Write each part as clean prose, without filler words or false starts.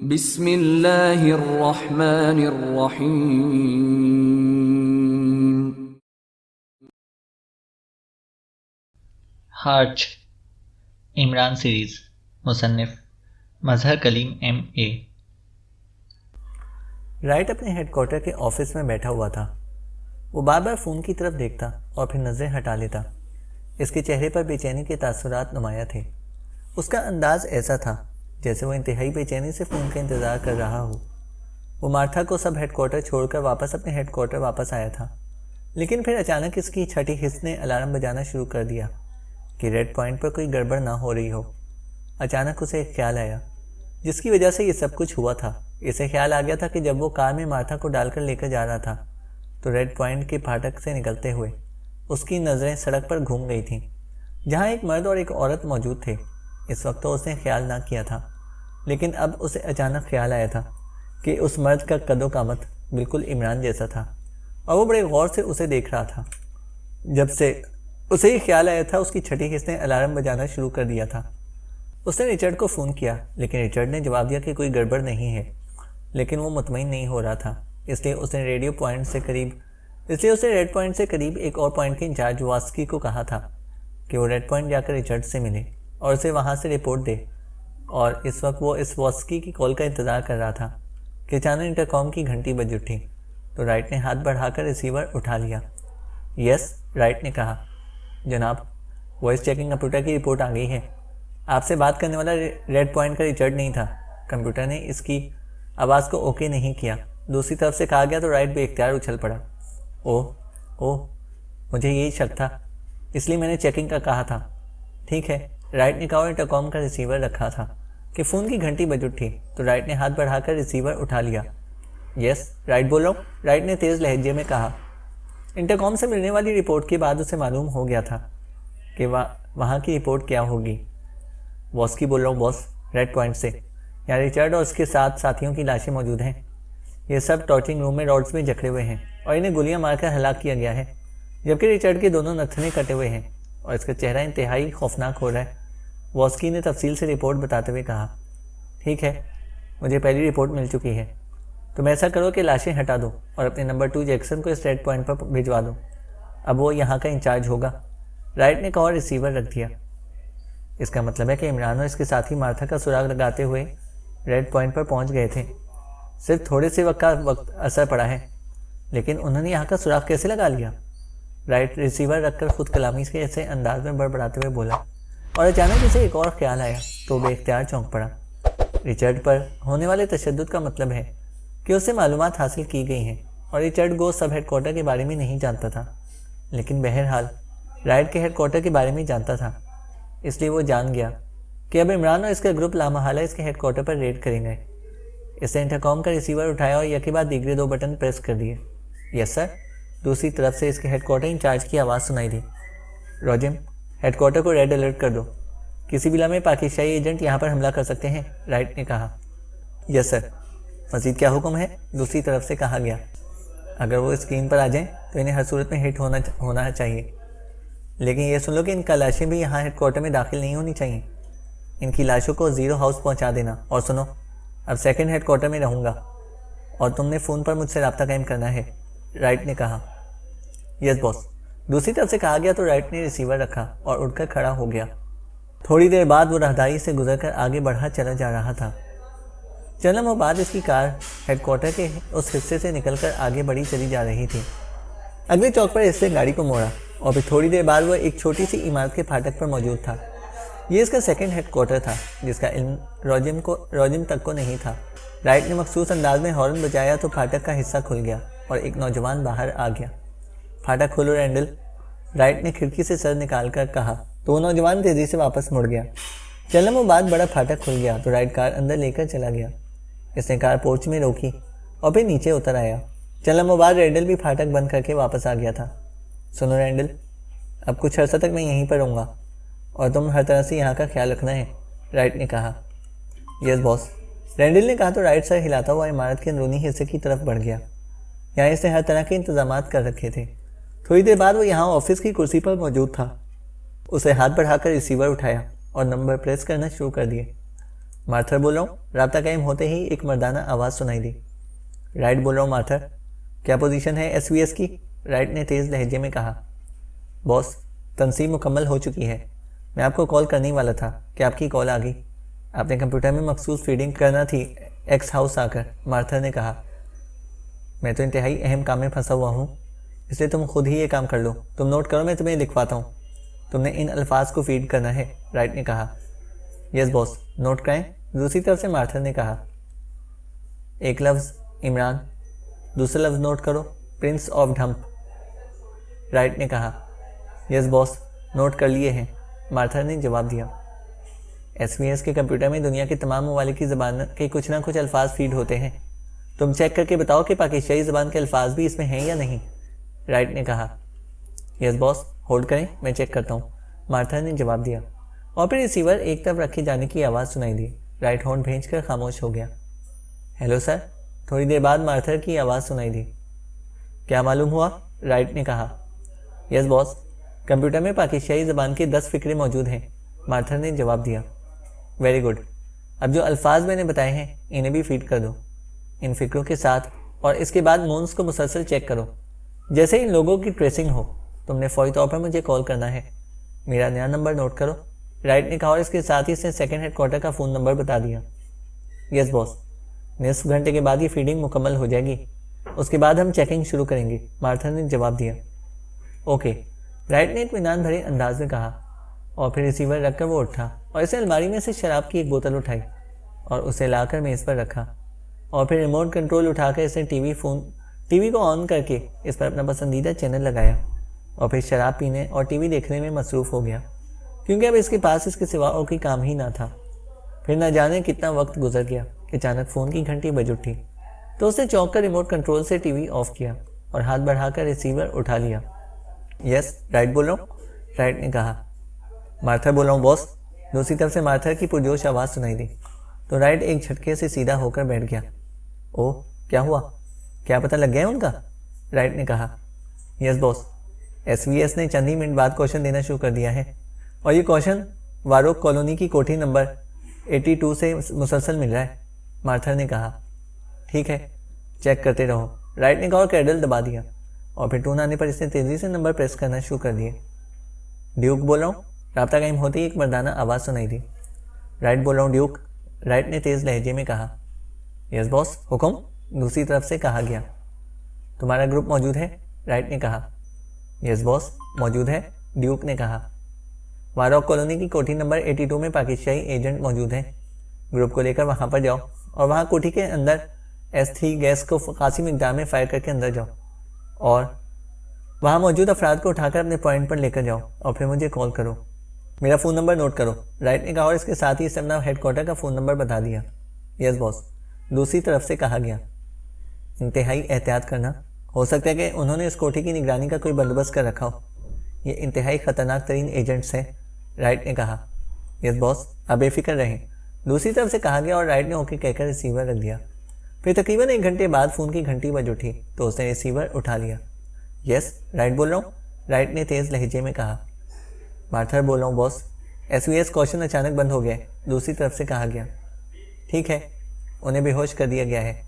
बिस्मिल्लाहिर्रहमानिर्रहीम। हार्च इमरान सीरीज़ मुसन्निफ़ मज़हर कलीम M.A। राइट अपने हेडक्वार्टर के ऑफिस में बैठा हुआ था। वो बार बार फ़ोन की तरफ देखता और फिर नज़रें हटा लेता। इसके चेहरे पर बेचैनी के तासुरात नुमाया थे। उसका अंदाज़ ऐसा था जैसे वो इंतहाई बेचैनी से फ़ोन का इंतज़ार कर रहा हो। वो मार्था को सब हेडक्वार्टर छोड़कर वापस अपने हेडक्वार्टर वापस आया था, लेकिन फिर अचानक इसकी छठी हिस्स ने अलार्म बजाना शुरू कर दिया कि रेड पॉइंट पर कोई गड़बड़ ना हो रही हो। अचानक उसे एक ख्याल आया जिसकी वजह से ये सब कुछ हुआ था। इसे ख्याल आ गया था कि जब वो कार में मार्था को डालकर लेकर जा रहा था तो रेड पॉइंट के फाटक से निकलते हुए उसकी नज़रें सड़क पर घूम गई थीं, जहाँ एक मर्द और एक औरत मौजूद थे। इस वक्त तो उसने ख्याल ना किया था, लेकिन अब उसे अचानक ख्याल आया था कि उस मर्द का कदो कामत बिल्कुल इमरान जैसा था और वो बड़े गौर से उसे देख रहा था। जब से उसे ये ख्याल आया था उसकी छठी हिस्स ने अलार्म बजाना शुरू कर दिया था। उसने रिचर्ड को फ़ोन किया, लेकिन रिचर्ड ने जवाब दिया कि कोई गड़बड़ नहीं है, लेकिन वो मुतमईन नहीं हो रहा था। इसलिए उसने रेड पॉइंट से करीब एक और पॉइंट के इंचार्ज वास्की को कहा था कि वो रेड पॉइंट जाकर रिचर्ड से मिले और उसे वहाँ से रिपोर्ट दे। और इस वक्त वो इस वास्की की कॉल का इंतज़ार कर रहा था कि अचानक इंटरकॉम की घंटी बज उठी तो राइट ने हाथ बढ़ाकर रिसीवर उठा लिया। यस, राइट ने कहा। जनाब, वॉइस चेकिंग कंप्यूटर की रिपोर्ट आ गई है। आपसे बात करने वाला रेड पॉइंट का रिचर्ड नहीं था। कंप्यूटर ने इसकी आवाज़ को ओके नहीं किया। दूसरी तरफ से कहा गया तो राइट बेइख्तियार उछल पड़ा। ओह, मुझे यही शक था, इसलिए मैंने चेकिंग का कहा था। ठीक है, राइट ने कहा और इंटरकॉम का रिसीवर रखा था कि फ़ोन की घंटी बज उठी तो राइट ने हाथ बढ़ाकर रिसीवर उठा लिया। यस, राइट बोल रहा हूँ, राइट ने तेज़ लहजे में कहा। इंटरकॉम से मिलने वाली रिपोर्ट के बाद उसे मालूम हो गया था कि वहाँ की रिपोर्ट क्या होगी। वॉस्की बोल रहा हूँ बॉस, रेड पॉइंट से। यहाँ रिचर्ड और उसके साथ साथियों की लाशें मौजूद हैं। ये सब टॉर्चिंग रूम में रॉड्स में जकड़े हुए हैं और इन्हें गोलियां मारकर हलाक किया गया है, जबकि रिचर्ड के दोनों नथने कटे हुए हैं और इसका चेहरा इंतहाई खौफनाक हो रहा है। वॉस्की ने तफसील से रिपोर्ट बताते हुए कहा। ठीक है, मुझे पहली रिपोर्ट मिल चुकी है। तुम ऐसा करो कि लाशें हटा दो और अपने नंबर 2 जैक्सन को इस रेड पॉइंट पर भिजवा दो। अब वो यहाँ का इंचार्ज होगा। राइट ने कहा और रिसीवर रख दिया। इसका मतलब है कि इमरान और इसके साथी मार्था का सुराग लगाते हुए रेड पॉइंट पर पहुंच गए थे। सिर्फ थोड़े से वक्त असर पड़ा है, लेकिन उन्होंने यहाँ का सुराग कैसे लगा लिया? राइट रिसीवर रखकर खुद कलामी के ऐसे अंदाज में बड़बड़ाते हुए बोला और अचानक उसे एक और ख्याल आया तो बेख्तियार चौंक पड़ा। रिचर्ड पर होने वाले तशद्दुद का मतलब है कि उससे मालूमात हासिल की गई हैं और रिचर्ड गो सब हेडक्वार्टर के बारे में नहीं जानता था, लेकिन बहरहाल राइट के हेडक्वार्टर के बारे में जानता था। इसलिए वो जान गया कि अब इमरान और इसका ग्रुप लामहला इसके हेडक्वार्टर पर रेड करेंगे। इसने इंटरकॉम का रिसीवर उठाया और यके बाद दीगरे 2 बटन प्रेस कर दिए। यस सर, दूसरी तरफ से इसके हेडक्वार्टर इंचार्ज की आवाज़ सुनाई दी। रोजिम, हेडक्वार्टर को रेड अलर्ट कर दो। किसी भी लम्हे पाकिस्तानी एजेंट यहाँ पर हमला कर सकते हैं, राइट ने कहा। Yes sir. मज़ीद क्या हुक्म है? दूसरी तरफ से कहा गया। अगर वो स्क्रीन पर आ जाएं तो इन्हें हर सूरत में हिट होना चाहिए, लेकिन ये सुन लो कि इनका लाशें भी यहाँ हेडक्वार्टर में दाखिल नहीं होनी चाहिए। इनकी लाशों को ज़ीरो हाउस पहुँचा देना। और सुनो, अब सेकंड हेडक्वार्टर में रहूँगा और तुमने फ़ोन पर मुझसे रब्ता कायम करना है, राइट ने कहा। Yes boss. दूसरी तरफ से कहा गया तो राइट ने रिसीवर रखा और उठकर खड़ा हो गया। थोड़ी देर बाद वो राहदारी से गुजरकर आगे बढ़ा चला जा रहा था। चंद लम्हों बाद इसकी कार हेडक्वार्टर के उस हिस्से से निकलकर आगे बढ़ी चली जा रही थी। अगले चौक पर इसने गाड़ी को मोड़ा और फिर थोड़ी देर बाद वह एक छोटी सी इमारत के फाटक पर मौजूद था। ये इसका सेकंड हेडक्वार्टर था, जिसका इल्म रोजिम तक को नहीं था। राइट ने मखसूस अंदाज में हॉर्न बजाया तो फाटक का हिस्सा खुल गया और एक नौजवान बाहर आ गया। फाटक खोलो रैंडल, राइट ने खिड़की से सर निकाल कर कहा तो वो नौजवान तेज़ी से वापस मुड़ गया। चंद लम्हों बाद बड़ा फाटक खुल गया तो राइट कार अंदर लेकर चला गया। इसने कार पोर्च में रोकी और फिर नीचे उतर आया। चंद लम्हों बाद रैंडल भी फाटक बंद करके वापस आ गया था। सुनो रैंडल, अब कुछ अर्सा तक मैं यहीं पर रहूँगा और तुम हर तरह से यहाँ का ख्याल रखना है, राइट ने कहा। यस बॉस, रैंडल ने कहा तो राइट सर हिलाता हुआ इमारत के अंदरूनी हिस्से की तरफ बढ़ गया। यहाँ इसने हर तरह के इंतजामात कर रखे थे। थोड़ी देर बाद वो यहाँ ऑफिस की कुर्सी पर मौजूद था। उसे हाथ बढ़ाकर रिसीवर उठाया और नंबर प्रेस करना शुरू कर दिए। मार्थर बोल रहा हूँ। राब्ता कायम होते ही एक मर्दाना आवाज़ सुनाई दी। राइट बोल रहा हूँ मार्थर। क्या पोजीशन है एसवीएस की? राइट ने तेज़ लहजे में कहा। बॉस, तनसीब मुकम्मल हो चुकी है। मैं आपको कॉल करने वाला था कि आपकी कॉल आ गई। आपने कंप्यूटर में मखसूस फीडिंग करना थी एक्स हाउस आकर, मार्थर ने कहा। मैं तो इंतहाई अहम काम में फंसा हुआ हूँ, इसलिए तुम खुद ही ये काम कर लो। तुम नोट करो, मैं तुम्हें लिखवाता हूँ। तुमने इन अल्फाज को फीड करना है, राइट ने कहा। यस बॉस, नोट कराएं, दूसरी तरफ से मार्थर ने कहा। एक लफ्ज़ इमरान, दूसरा लफ्ज़ नोट करो, प्रिंस ऑफ ढम्प, राइट ने कहा। यस बॉस, नोट कर लिए हैं, मार्थर ने जवाब दिया। एसवीएस के कंप्यूटर में दुनिया के तमाम ममालिक की ज़बान के कुछ ना कुछ अल्फाज फीड होते हैं। तुम चेक करके बताओ कि पाकिस्तानी ज़बान के अल्फाज भी इसमें हैं या नहीं, राइट ने कहा। यस बॉस, होल्ड करें, मैं चेक करता हूँ, मार्थर ने जवाब दिया। और फिर रिसीवर एक तरफ रखे जाने की आवाज़ सुनाई दी। राइट होल्ड भेजकर खामोश हो गया। हेलो सर, थोड़ी देर बाद मार्थर की आवाज़ सुनाई दी। क्या मालूम हुआ? राइट ने कहा। यस बॉस, कंप्यूटर में पाकिस्तानी ज़बान के 10 फ़िक्रे मौजूद हैं, मार्थर ने जवाब दिया। वेरी गुड, अब जो अल्फाज मैंने बताए हैं इन्हें भी फीड कर दो इन फ़िक्रों के साथ, और इसके बाद मोन्स को मुसलसल चेक करो। जैसे इन लोगों की ट्रेसिंग हो, तुमने फौरी तौर पर मुझे कॉल करना है। मेरा नया नंबर नोट करो, राइट ने कहा, और इसके साथ ही इसने सेकंड हेडक्वार्टर का फ़ोन नंबर बता दिया। यस बॉस, निस्फ घंटे के बाद ये फीडिंग मुकम्मल हो जाएगी, उसके बाद हम चेकिंग शुरू करेंगे, मार्थर ने जवाब दिया। ओके, राइट ने इत्मीनान भरे अंदाज में कहा, और फिर रिसीवर रखकर वो उठा और इसे अलमारी में से शराब की एक बोतल उठाई और उसे लाकर मेज़ पर रखा, और फिर रिमोट कंट्रोल उठाकर इसने टीवी को ऑन करके इस पर अपना पसंदीदा चैनल लगाया, और फिर शराब पीने और टीवी देखने में मसरूफ़ हो गया, क्योंकि अब इसके पास इसके सिवा और कोई काम ही ना था। फिर न जाने कितना वक्त गुजर गया कि अचानक फ़ोन की घंटी बज उठी, तो उसने चौंक कर रिमोट कंट्रोल से टीवी ऑफ किया और हाथ बढ़ाकर रिसीवर उठा लिया। यस, राइट बोल रहा हूँ, राइट ने कहा। मार्थर बोल रहा हूँ बॉस, दूसरी तरफ से मार्थर की पुरजोश आवाज़ सुनाई दी, तो राइट एक झटके से सीधा होकर बैठ गया। ओह, क्या हुआ? क्या पता लग गया उनका? राइट ने कहा। यस बॉस, एसवीएस ने चंद ही मिनट बाद क्वेश्चन देना शुरू कर दिया है, और ये क्वेश्चन वारोक कॉलोनी की कोठी नंबर 82 से मुसलसल मिल रहा है, मार्थर ने कहा। ठीक है, चेक करते रहो, राइट ने कहा, और कैडल दबा दिया, और फिर टोन आने पर इसने तेज़ी से नंबर प्रेस करना शुरू कर दिए। ड्यूक बोल रहा हूँ, राब्ता कायम होते ही एक मर्दाना आवाज़ सुनाई दी। राइट बोल रहा हूँ ड्यूक, राइट ने तेज़ लहजे में कहा। यस बॉस, हुक्म, दूसरी तरफ से कहा गया। तुम्हारा ग्रुप मौजूद है, राइट ने कहा। यस बॉस, मौजूद है, ड्यूक ने कहा। वारोक कॉलोनी की कोठी नंबर 82 में पाकिस्तानी एजेंट मौजूद हैं। ग्रुप को लेकर वहाँ पर जाओ, और वहाँ कोठी के अंदर S3 गैस को खासी मिकदार में फायर करके अंदर जाओ, और वहाँ मौजूद अफराद को उठाकर अपने पॉइंट पर लेकर जाओ, और फिर मुझे कॉल करो। मेरा फ़ोन नंबर नोट करो, राइट ने कहा, और इसके साथ ही इसने अपना हेडक्वार्टर का फ़ोन नंबर बता दिया। यस बॉस, दूसरी तरफ से कहा गया। इंतहाई एहतियात करना, हो सकता है कि उन्होंने इस कोठी की निगरानी का कोई बंदोबस्त कर रखा हो। ये इंतहाई ख़तरनाक तरीन एजेंट्स हैं, राइट ने कहा। यस बॉस, आप बेफिक्र रहें, दूसरी तरफ से कहा गया, और राइट ने ओके कहकर रिसीवर रख दिया। फिर तकरीबन 1 घंटे बाद फ़ोन की घंटी बज उठी, तो उसने रिसीवर उठा लिया। यस, राइट बोल रहा हूँ, राइट ने तेज़ लहजे में कहा। मार्थर बोल रहा हूँ बॉस, एसवीएस क्वेश्चन अचानक बंद हो गए, दूसरी तरफ से कहा गया। ठीक है, उन्हें बेहोश कर दिया गया है,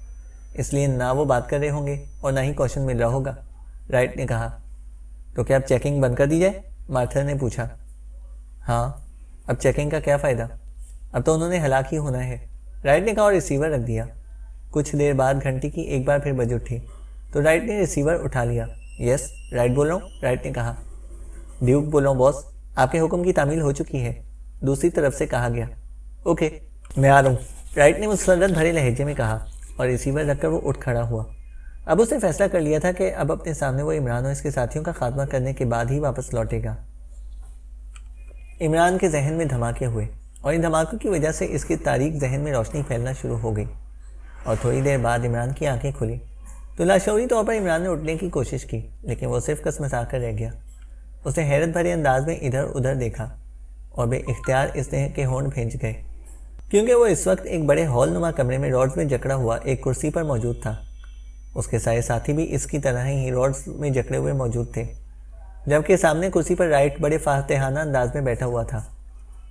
इसलिए ना वो बात कर रहे होंगे और ना ही क्वेश्चन मिल रहा होगा, राइट ने कहा। तो क्या अब चेकिंग बंद कर दी जाए? मार्थर ने पूछा। हाँ, अब चेकिंग का क्या फ़ायदा, अब तो उन्होंने हलाक ही होना है, राइट ने कहा, और रिसीवर रख दिया। कुछ देर बाद घंटी की एक बार फिर बज उठी, तो राइट ने रिसीवर उठा लिया। यस, राइट बोल रहा हूँ, राइट ने कहा। ड्यूक बोल रहा हूँ बॉस, आपके हुक्म की तामील हो चुकी है, दूसरी तरफ से कहा गया। ओके, मैं आ रहा हूँ, राइट ने मुसरत भरे लहजे में कहा, और रिसीवर रखकर वो उठ खड़ा हुआ। अब उसने फैसला कर लिया था कि अब अपने सामने वो इमरान और इसके साथियों का खात्मा करने के बाद ही वापस लौटेगा। इमरान के जहन में धमाके हुए, और इन धमाकों की वजह से इसकी तारीख जहन में रोशनी फैलना शुरू हो गई, और थोड़ी देर बाद इमरान की आंखें खुली, तो लाशौरी तौर पर इमरान ने उठने की कोशिश की, लेकिन वो सिर्फ कसमसा कर रह गया। उसने हैरत भरे अंदाज में इधर उधर देखा, और बेइख्तियार इसने के होंठ भींच गए, क्योंकि वो इस वक्त एक बड़े हॉल नुमा कमरे में रॉड्स में जकड़ा हुआ एक कुर्सी पर मौजूद था। उसके सारे साथी भी इसकी तरह ही रॉड्स में जकड़े हुए मौजूद थे, जबकि सामने कुर्सी पर राइट बड़े फातहाना अंदाज में बैठा हुआ था।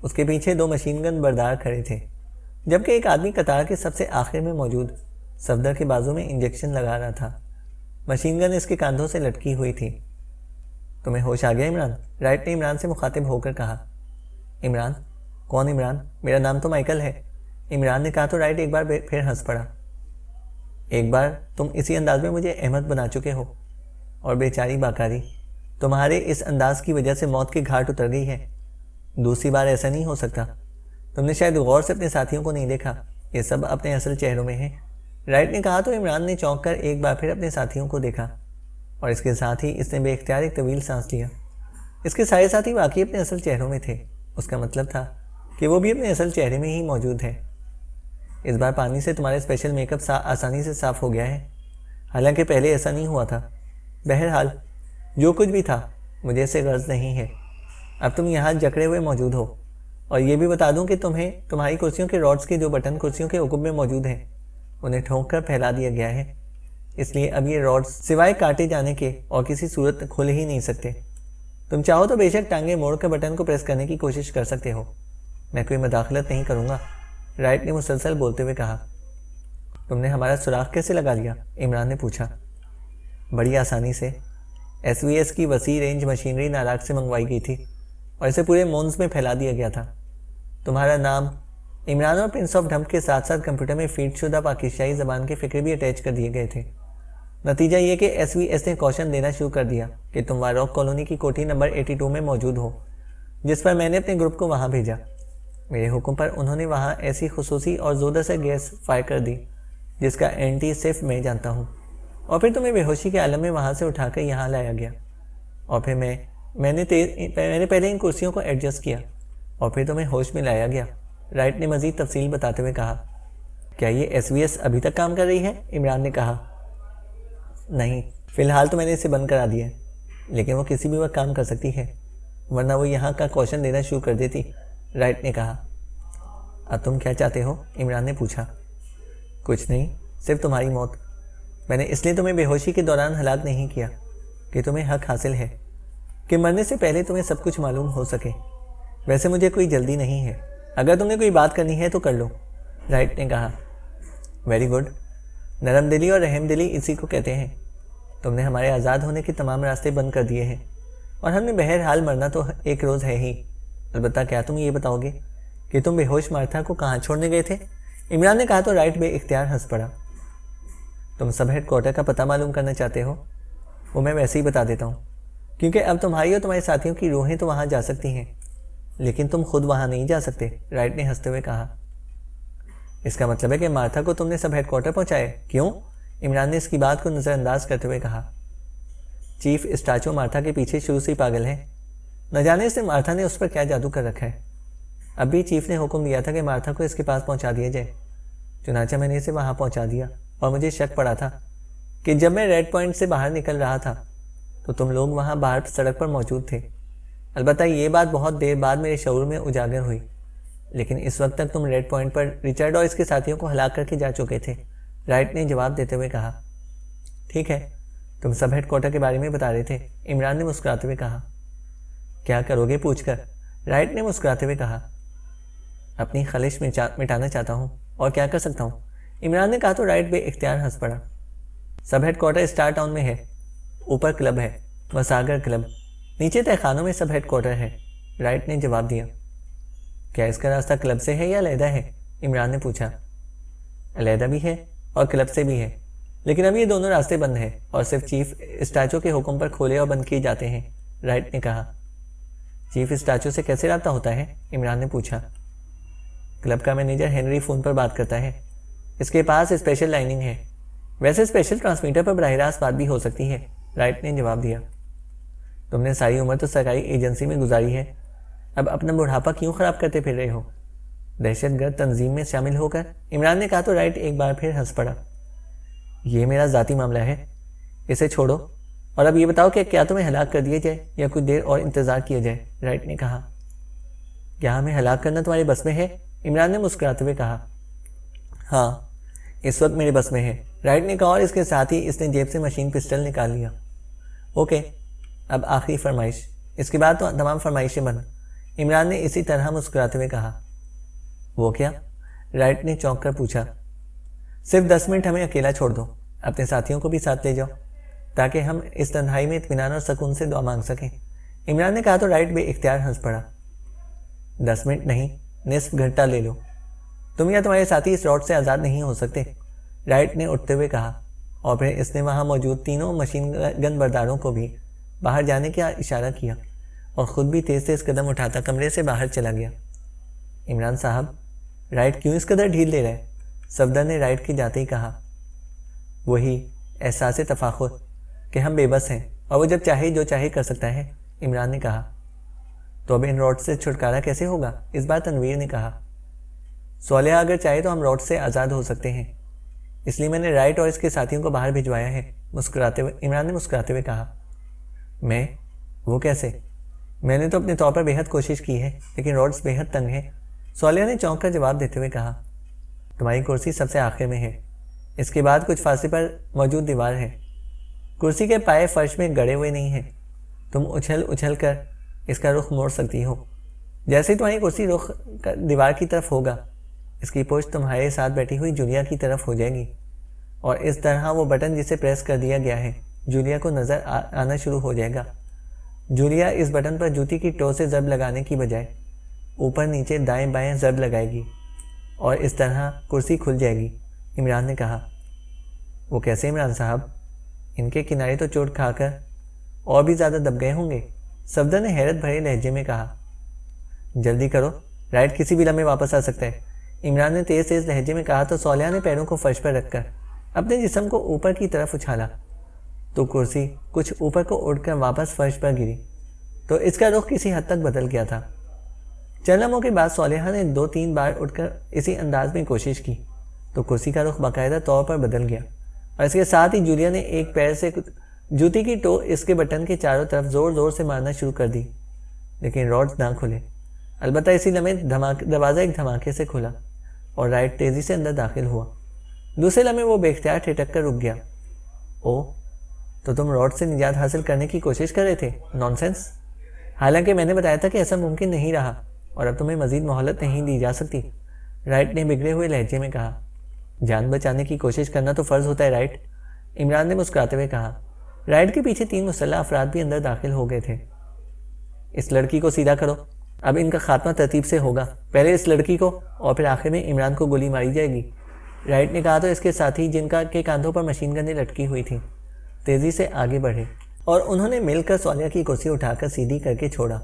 उसके पीछे 2 मशीन गन बरदार खड़े थे, जबकि एक आदमी कतार के सबसे आखिर में मौजूद सफदर के बाजू में इंजेक्शन लगा रहा था। मशीन गन इसके कांधों से लटकी हुई थी। तुम्हें होश आ गया इमरान? राइट ने इमरान से मुखातिब होकर कहा। इमरान? कौन इमरान? मेरा नाम तो माइकल है, इमरान ने कहा तो राइट एक बार फिर हंस पड़ा। एक बार तुम इसी अंदाज में मुझे अहमद बना चुके हो और बेचारी बाकारी, तुम्हारे इस अंदाज की वजह से मौत की घाट उतर गई है। दूसरी बार ऐसा नहीं हो सकता। तुमने शायद गौर से अपने साथियों को नहीं देखा, ये सब अपने असल चेहरों में है। राइट ने कहा तो इमरान ने चौंक कर एक बार फिर अपने साथियों को देखा और इसके साथ ही इसने बेख्तियार एक तवील सांस लिया। इसके सारे साथी वाकई अपने असल चेहरों में थे। उसका मतलब था कि वो भी अपने असल चेहरे में ही मौजूद है। इस बार पानी से तुम्हारे स्पेशल मेकअप आसानी से साफ़ हो गया है, हालांकि पहले ऐसा नहीं हुआ था। बहरहाल जो कुछ भी था मुझे इससे गर्ज नहीं है। अब तुम यहाँ जकड़े हुए मौजूद हो और ये भी बता दूं कि तुम्हें तुम्हारी कुर्सियों के रॉड्स के जो बटन कुर्सियों के उकुब में मौजूद हैं उन्हें ठोंक कर फैला दिया गया है। इसलिए अब ये रॉड्स सिवाय काटे जाने के और किसी सूरत खुल ही नहीं सकते। तुम चाहो तो बेशक टांगे मोड़ कर बटन को प्रेस करने की कोशिश कर सकते हो, मैं कोई मदाखलत नहीं करूँगा, राइट ने मुसलसल बोलते हुए कहा। तुमने हमारा सुराख कैसे लगा लिया? इमरान ने पूछा। बड़ी आसानी से। SVS की वसी रेंज मशीनरी नाराग से मंगवाई गई थी और इसे पूरे मोन्स में फैला दिया गया था। तुम्हारा नाम, इमरान और प्रिंस ऑफ डम्प के साथ साथ कंप्यूटर में फीड शुदा पाकिस्तानी ज़बान के फ़िक्र भी अटैच कर दिए गए थे। नतीजा ये कि SVS ने कौशन देना शुरू कर दिया कि तुम वारॉक कॉलोनी की कोठी नंबर 82 में मौजूद हो, जिस पर मैंने अपने ग्रुप को वहाँ भेजा। मेरे हुक्म पर उन्होंने वहाँ ऐसी खुसूसी और ज़ोरदार से गैस फायर कर दी जिसका एंटी सिर्फ मैं जानता हूँ, और फिर तुम्हें बेहोशी के आलम में वहाँ से उठाकर यहाँ लाया गया। और फिर मैंने पहले इन कुर्सियों को एडजस्ट किया और फिर तुम्हें होश में लाया गया, राइट ने मज़ीद तफसील बताते हुए कहा। क्या ये SVS अभी तक काम कर रही है? इमरान ने कहा। नहीं, फ़िलहाल तो मैंने इसे बंद करा दिया है, लेकिन वो किसी भी वक्त काम कर सकती है, वरना वो यहाँ का कौशन देना शुरू कर देती, राइट ने कहा। अब तुम क्या चाहते हो? इमरान ने पूछा। कुछ नहीं, सिर्फ तुम्हारी मौत। मैंने इसलिए तुम्हें बेहोशी के दौरान हलाक नहीं किया कि तुम्हें हक हासिल है कि मरने से पहले तुम्हें सब कुछ मालूम हो सके। वैसे मुझे कोई जल्दी नहीं है, अगर तुमने कोई बात करनी है तो कर लो, राइट ने कहा। Very good. नरम दिली और रहम दिली इसी को कहते हैं। तुमने हमारे आज़ाद होने के तमाम रास्ते बंद कर दिए हैं और हमने बहरहाल मरना तो एक रोज़ है ही। अलबत्ता क्या तुम ये बताओगे कि तुम बेहोश मार्था को कहाँ छोड़ने गए थे? इमरान ने कहा तो राइट बेइख्तियार हंस पड़ा। तुम सब हेडक्वार्टर का पता मालूम करना चाहते हो? वो मैं वैसे ही बता देता हूँ, क्योंकि अब तुम्हारी और तुम्हारे साथियों की रूहें तो वहाँ जा सकती हैं, लेकिन तुम खुद वहाँ नहीं जा सकते, राइट ने हंसते हुए कहा। इसका मतलब है कि मार्था को तुमने सब हेडक्वार्टर पहुँचाए? क्यों? इमरान ने इसकी बात को नज़रअंदाज करते हुए कहा। चीफ स्टाचो मार्था के पीछे शुरू से ही पागल है, न जाने इसने मार्था ने उस पर क्या जादू कर रखा है। अभी चीफ ने हुक्म दिया था कि मार्था को इसके पास पहुँचा दिया जाए, चुनाचा मैंने इसे वहाँ पहुँचा दिया और मुझे शक पड़ा था कि जब मैं रेड पॉइंट से बाहर निकल रहा था तो तुम लोग वहाँ बाहर सड़क पर मौजूद थे। अलबत्ता ये बात बहुत देर बाद मेरे शऊर में उजागर हुई, लेकिन इस वक्त तक तुम रेड पॉइंट पर रिचर्ड और इसके साथियों को हलाक करके जा चुके थे, राइट ने जवाब देते हुए कहा। ठीक है, तुम सब हेडक्वार्टर के बारे में बता रहे थे, इमरान ने मुस्कुराते हुए कहा। क्या करोगे पूछकर, राइट ने मुस्कुराते हुए कहा। अपनी खलिश मिटाना चाहता हूँ, और क्या कर सकता हूँ, इमरान ने कहा तो राइट बेइख्तियार हंस पड़ा। सब हेडक्वार्टर स्टार टाउन में है, ऊपर क्लब है, वसागर क्लब, नीचे तहखानों में सब हेडक्वार्टर है, राइट ने जवाब दिया। क्या इसका रास्ता क्लब से है या अलहदा है? इमरान ने पूछा। अलहदा भी है और क्लब से भी है, लेकिन अब ये दोनों रास्ते बंद हैं और सिर्फ चीफ स्टाचो के हुक्म पर खोले और बंद किए जाते हैं, राइट ने कहा। चीफ स्टाचो से कैसे रब्ता होता है? इमरान ने पूछा। क्लब का मैनेजर हेनरी फ़ोन पर बात करता है, इसके पास स्पेशल लाइनिंग है, वैसे स्पेशल ट्रांसमीटर पर बराह रास्त बात भी हो सकती है, राइट ने जवाब दिया। तुमने सारी उम्र तो सरकारी एजेंसी में गुजारी है, अब अपना बुढ़ापा क्यों ख़राब करते फिर रहे हो? दहशतगर्द तंजीम में शामिल होकर, इमरान ने कहा तो राइट एक बार फिर हंस पड़ा। ये मेरा ज़ाती मामला है, इसे छोड़ो और अब ये बताओ कि क्या तुम्हें हलाक कर दिया जाए या कुछ देर और इंतज़ार किया जाए, राइट ने कहा। क्या हमें हलाक करना तुम्हारे बस में है? इमरान ने मुस्कुराते हुए कहा। हाँ, इस वक्त मेरे बस में है, राइट ने कहा और इसके साथ ही इसने जेब से मशीन पिस्टल निकाल लिया। ओके, अब आखिरी फरमाइश, इसके बाद तो तमाम फरमाइशें बंद, इमरान ने इसी तरह मुस्कुराते हुए कहा। वो क्या? राइट ने चौंक कर पूछा। सिर्फ 10 मिनट हमें अकेला छोड़ दो, अपने साथियों को भी साथ ले जाओ ताकि हम इस तन्हाई में इत्मीनान और सुकून से दुआ मांग सकें। इमरान ने कहा तो राइट बेइख्तियार हंस पड़ा। 10 मिनट नहीं, निस्फ घंटा ले लो, तुम या तुम्हारे साथी इस रॉड से आज़ाद नहीं हो सकते, राइट ने उठते हुए कहा। और फिर इसने वहाँ मौजूद तीनों मशीन गन बरदारों को भी बाहर जाने का इशारा किया और ख़ुद भी तेज़ तेज़ कदम उठाता कमरे से बाहर चला गया। इमरान साहब, राइट क्यों इस कदर ढील दे रहे हैं? सफदर ने राइट के जाते ही कहा। वही एहसास तफाखुर कि हम बेबस हैं और वो जब चाहे जो चाहे कर सकता है, इमरान ने कहा। तो अब इन रॉड से छुटकारा कैसे होगा? इस बार तनवीर ने कहा। सोलिया अगर चाहे तो हम रॉड से आज़ाद हो सकते हैं, इसलिए मैंने राइट और इसके साथियों को बाहर भिजवाया है, इमरान ने मुस्कुराते हुए कहा। मैं? वो कैसे? मैंने तो अपने तौर पर बेहद कोशिश की है, लेकिन रॉड्स बेहद तंग है, सोलिया ने चौंक कर जवाब देते हुए कहा। तुम्हारी कुर्सी सबसे आखिर में है, इसके बाद कुछ फासले पर मौजूद दीवार है। कुर्सी के पाए फर्श में गड़े हुए नहीं हैं, तुम उछल उछल कर इसका रुख मोड़ सकती हो। जैसे ही तुम्हारी कुर्सी रुख दीवार की तरफ होगा, इसकी पुष्ट तुम्हारे साथ बैठी हुई जूलिया की तरफ हो जाएगी और इस तरह वो बटन जिसे प्रेस कर दिया गया है जूलिया को नज़र आना शुरू हो जाएगा। जूलिया इस बटन पर जूती की टो से ज़ब लगाने की बजाय ऊपर नीचे दाएं बाएं ज़ब लगाएगी और इस तरह कुर्सी खुल जाएगी, इमरान ने कहा। वो कैसे इमरान साहब? इनके किनारे तो चोट खाकर और भी ज़्यादा दब गए होंगे, सफदर ने हैरत भरे लहजे में कहा। जल्दी करो, राइट किसी भी लम्हे वापस आ सकता है, इमरान ने तेज़ तेज़ लहजे में कहा तो सोलिया ने पैरों को फर्श पर रखकर अपने जिस्म को ऊपर की तरफ उछाला तो कुर्सी कुछ ऊपर को उड़कर वापस फर्श पर गिरी तो इसका रुख किसी हद तक बदल गया था। चंद लम्हों के बाद सोलिया ने 2-3 बार उठकर इसी अंदाज में कोशिश की तो कुर्सी का रुख बाकायदा तौर पर बदल गया और इसके साथ ही जूलिया ने एक पैर से जूती की टो इसके बटन के चारों तरफ ज़ोर ज़ोर से मारना शुरू कर दी, लेकिन रॉड्स ना खुले। अलबत्ता इसी लम्हे दरवाज़ा एक धमाके से खुला और राइट तेज़ी से अंदर दाखिल हुआ। दूसरे लम्हे वो बेख्तियार ठिठक कर रुक गया। ओह, तो तुम रॉड से निजात हासिल करने की कोशिश कर रहे थे? नॉनसेंस। हालांकि मैंने बताया था कि ऐसा मुमकिन नहीं रहा और अब तुम्हें मज़ीद मोहलत नहीं दी जा सकती, राइट ने बिगड़े हुए लहजे में कहा। जान बचाने की कोशिश करना तो फ़र्ज़ होता है राइट, इमरान ने मुस्कुराते हुए कहा। राइट के पीछे 3 मुसल्लह अफराद भी अंदर दाखिल हो गए थे। इस लड़की को सीधा करो, अब इनका खात्मा तरतीब से होगा, पहले इस लड़की को और फिर आखिर में इमरान को गोली मारी जाएगी, राइट ने कहा तो इसके साथी जिनका के कांधों पर मशीन गनें लटकी हुई थी तेज़ी से आगे बढ़े और उन्होंने मिलकर सोलिया की कुर्सी उठाकर सीधी करके छोड़ा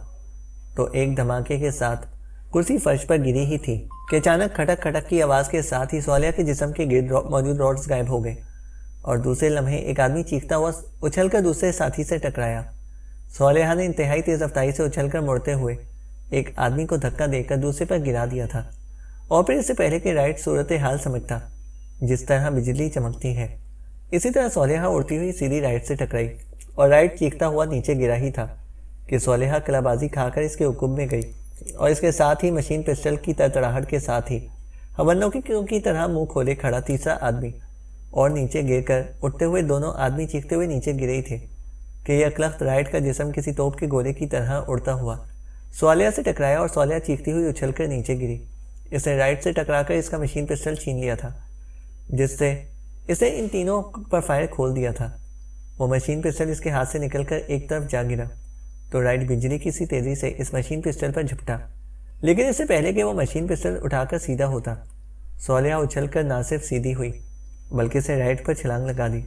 तो एक धमाके के साथ कुर्सी फर्श पर गिरी ही थी कि अचानक खटक खटक की आवाज़ के साथ ही सोलिया के जिस्म के गिर्द मौजूद रॉड्स गायब हो गए और दूसरे लम्हे एक आदमी चीखता हुआ उछलकर दूसरे साथी से टकराया। सोलिया ने इंतहाई तेज़ रफ्तारी से उछलकर मुड़ते हुए एक आदमी को धक्का देकर दूसरे पर गिरा दिया था और फिर इससे पहले कि राइट सूरत हाल समझता जिस तरह बिजली चमकती है, इसी तरह सोलिया उड़ती हुई सीधी राइट से टकराई और राइट चीखता हुआ नीचे गिरा ही था कि सोलिया कलाबाजी खाकर इसके हुक्म में गई और इसके साथ ही मशीन पिस्टल की तड़तड़ाहट के साथ ही हवन्नों की तरह मुंह खोले खड़ा तीसरा आदमी और नीचे गिरकर उठते हुए दोनों आदमी चीखते हुए नीचे गिरे ही थे कि यह अकलख्त राइट का जिस्म किसी तोप के गोले की तरह उड़ता हुआ सोलिया से टकराया और सोलिया चीखती हुई उछलकर नीचे गिरी। इसने राइट से टकराकर इसका मशीन पिस्टल छीन लिया था जिससे इसे इन तीनों पर फायर खोल दिया था। वो मशीन पिस्टल इसके हाथ से निकलकर एक तरफ जा गिरा तो राइट बिजली की सी तेज़ी से इस मशीन पिस्टल पर झपटा, लेकिन इससे पहले कि वो मशीन पिस्टल उठाकर सीधा होता सोलिया उछलकर ना सिर्फ सीधी हुई बल्कि इसे राइट पर छलांग लगा दी,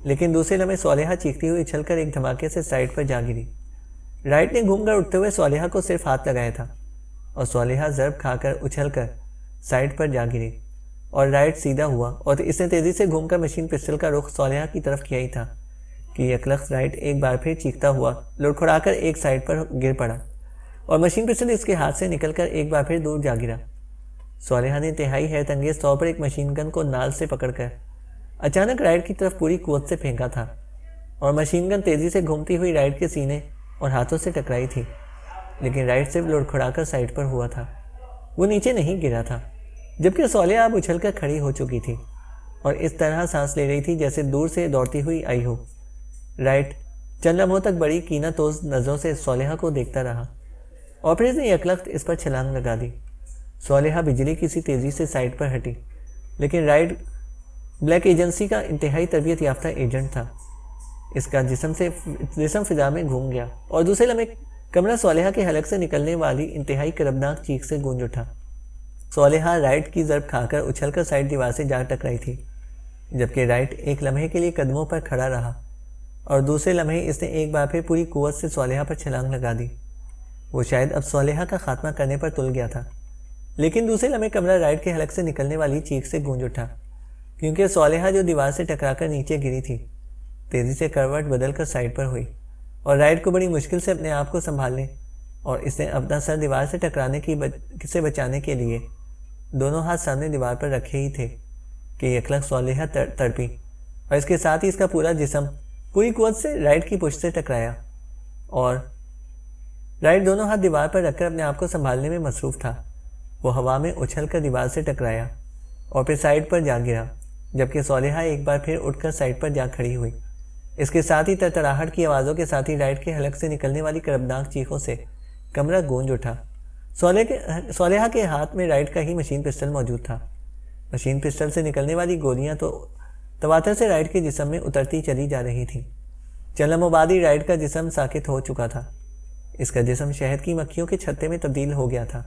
लेकिन दूसरे लम्हे सोलिया चीखती हुई उछलकर एक धमाके से साइड पर जा गिरी। राइट ने घूमकर उठते हुए सोलिया को सिर्फ हाथ लगाया था और सोलिया ज़रब खाकर उछलकर साइड पर जा गिरी और राइट सीधा हुआ और इसने तेज़ी से घूमकर मशीन पिस्टल का रुख सोलिया की तरफ किया ही था कि यकलख्त राइट एक बार फिर चीखता हुआ लुढ़खुड़ाकर एक साइड पर गिर पड़ा और मशीन पिस्टल इसके हाथ से निकलकर एक बार फिर दूर जा गिरा। सोलिया ने इंतहाई हैरतअंगेज़ तौर पर एक मशीन गन को नाल से पकड़कर अचानक राइट की तरफ पूरी कुव्वत से फेंका था और मशीन गन तेज़ी से घूमती हुई राइट के सीने और हाथों से टकराई थी, लेकिन राइट सिर्फ लुढ़खुड़ाकर साइड पर हुआ था, वो नीचे नहीं गिरा था, जबकि सोलिया अब उछलकर खड़ी हो चुकी थी और इस तरह सांस ले रही थी जैसे दूर से दौड़ती हुई आई हो। राइट चंद लम्हों तक बड़ी कीनतोज़ नज़रों से सोलिया को देखता रहा और फिर इसने यकलख्त इस पर छलांग लगा दी। सोलेहा बिजली की सी तेज़ी से साइड पर हटी, लेकिन राइट ब्लैक एजेंसी का इंतहाई तरबियत याफ्ता एजेंट था। इसका जिस्म फिजा में घूम गया और दूसरे लम्हे कमरा सोलेहा के हलक से निकलने वाली इंतहाई करबनाक चीख से गूंज उठा। सोलेहा राइट की ज़रब खाकर उछलकर साइड दीवार से जा टकराई थी, जबकि राइट एक लम्हे के लिए कदमों पर खड़ा रहा और दूसरे लम्हे इसने एक बार फिर पूरी कुव्वत से सोलेहा पर छलांग लगा दी। वो शायद अब सोलेहा का खात्मा करने पर तुल गया था, लेकिन दूसरे लम्हे कमरा राइट के हलक से निकलने वाली चीख से गूंज उठा, क्योंकि सोलेहा जो दीवार से टकराकर नीचे गिरी थी तेज़ी से करवट बदलकर साइड पर हुई और राइट को बड़ी मुश्किल से अपने आप को संभालने और इसने अपना सर दीवार से टकराने से बचाने के लिए दोनों हाथ सामने दीवार पर रखे ही थे कि यकलक सोलेहा तड़पी और इसके साथ ही इसका पूरा जिस्म पूरी कुव्वत से राइट की पुश्त से टकराया और राइट दोनों हाथ दीवार पर रखकर अपने आप को संभालने में मसरूफ़ था। वो हवा में उछलकर दीवार से टकराया और फिर साइड पर जा गिरा, जबकि सोलेहा एक बार फिर उठकर साइड पर जा खड़ी हुई। इसके साथ ही तड़तड़ाहट की आवाज़ों के साथ ही राइट के हलक से निकलने वाली करबनाक चीखों से कमरा गूंज उठा। सोलेहा के हाथ में राइट का ही मशीन पिस्टल मौजूद था। मशीन पिस्टल से निकलने वाली गोलियां तो तवातर से राइट के जिस्म में उतरती चली जा रही थीं। चंद लम्हों बाद ही राइट का जिस्म साकित हो चुका था। इसका जिस्म शहद की मक्खियों के छत्ते में तब्दील हो गया था।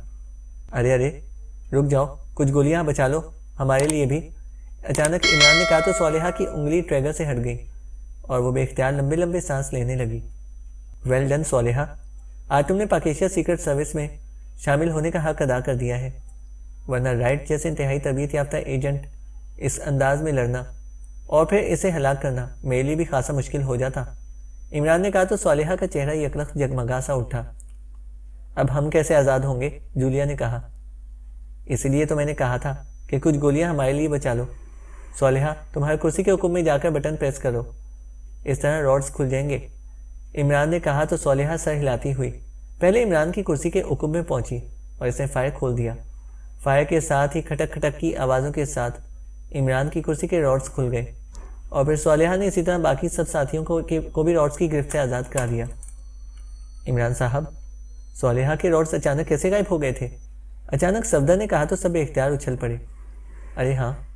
अरे अरे रुक जाओ, कुछ गोलियां बचा लो हमारे लिए भी। अचानक इमरान ने कहा तो सोलेहा की उंगली ट्रैगर से हट गई और वो बेख्तियार लंबे लंबे सांस लेने लगी। वेल डन सोलेहा, आज तुमने पाकिस्तान सीक्रेट सर्विस में शामिल होने का हक अदा कर दिया है, वरना राइट जैसे इंतहाई तरबियत याफ्ता एजेंट इस अंदाज में लड़ना और फिर इसे हलाक करना मेरे लिए भी खासा मुश्किल हो जाता। इमरान ने कहा तो सोलेहा का चेहरा यकलख जगमगा सा उठा। अब हम कैसे आज़ाद होंगे? जूलिया ने कहा। इसलिए तो मैंने कहा था कि कुछ गोलियां हमारे लिए बचा लो। सोलेहा, तुम्हारे कुर्सी के हुक्म में जाकर बटन प्रेस करो, इस तरह रॉड्स खुल जाएंगे। इमरान ने कहा तो सोलेहा सर हिलाती हुई पहले इमरान की कुर्सी के हुक्म में पहुंची और इसने फायर खोल दिया। फायर के साथ ही खटक खटक की आवाज़ों के साथ इमरान की कुर्सी के रॉड्स खुल गए और फिर सोलेहा ने इसी तरह बाकी सब साथियों को भी रॉड्स की गिरफ्त से आज़ाद करा दिया। इमरान साहब, सोलेहा के रॉड्स अचानक कैसे गायब हो गए थे? अचानक सफदर ने कहा तो सब इख्तियार उछल पड़े। अरे हाँ,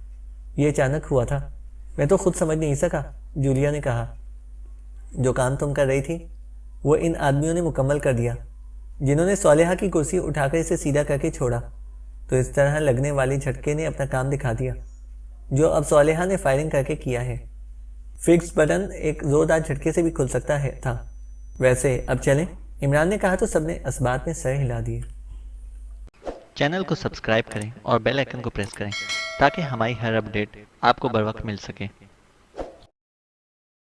ये अचानक हुआ था, मैं तो खुद समझ नहीं सका। जूलिया ने कहा, जो काम तुम कर रही थी वो इन आदमियों ने मुकम्मल कर दिया, जिन्होंने सोलेहा की कुर्सी उठाकर इसे सीधा करके छोड़ा, तो इस तरह लगने वाली झटके ने अपना काम दिखा दिया, जो अब सोलेहा ने फायरिंग करके किया है। फिक्स बटन एक ज़ोरदार झटके से भी खुल सकता है था। वैसे अब चलें? इमरान ने कहा तो सबने असबात में सर हिला दिए। चैनल को सब्सक्राइब करें और बेल आइकन को प्रेस करें ताकि हमारी हर अपडेट आपको बर वक्त मिल सके।